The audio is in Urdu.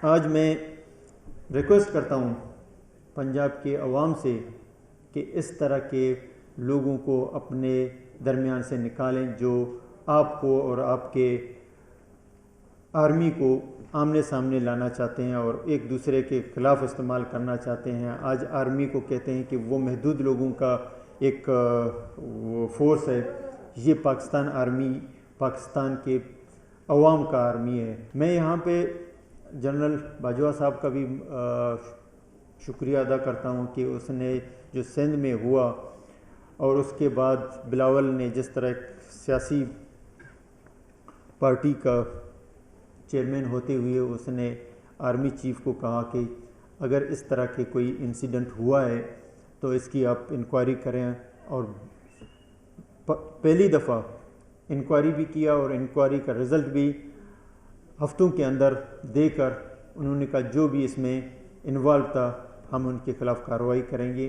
آج میں ریکویسٹ کرتا ہوں پنجاب کے عوام سے کہ اس طرح کے لوگوں کو اپنے درمیان سے نکالیں جو آپ کو اور آپ کے آرمی کو آمنے سامنے لانا چاہتے ہیں اور ایک دوسرے کے خلاف استعمال کرنا چاہتے ہیں۔ آج آرمی کو کہتے ہیں کہ وہ محدود لوگوں کا ایک فورس ہے، یہ پاکستان آرمی پاکستان کے عوام کا آرمی ہے۔ میں یہاں پہ جنرل باجوہ صاحب کا بھی شکریہ ادا کرتا ہوں کہ اس نے جو سندھ میں ہوا اور اس کے بعد بلاول نے جس طرح ایک سیاسی پارٹی کا چیئرمین ہوتے ہوئے اس نے آرمی چیف کو کہا کہ اگر اس طرح کے کوئی انسیڈنٹ ہوا ہے تو اس کی آپ انکوائری کریں، اور پہلی دفعہ انکوائری بھی کیا اور انکوائری کا رزلٹ بھی ہفتوں کے اندر دے کر انہوں نے کہا جو بھی اس میں انوالو تھا ہم ان کے خلاف کارروائی کریں گے۔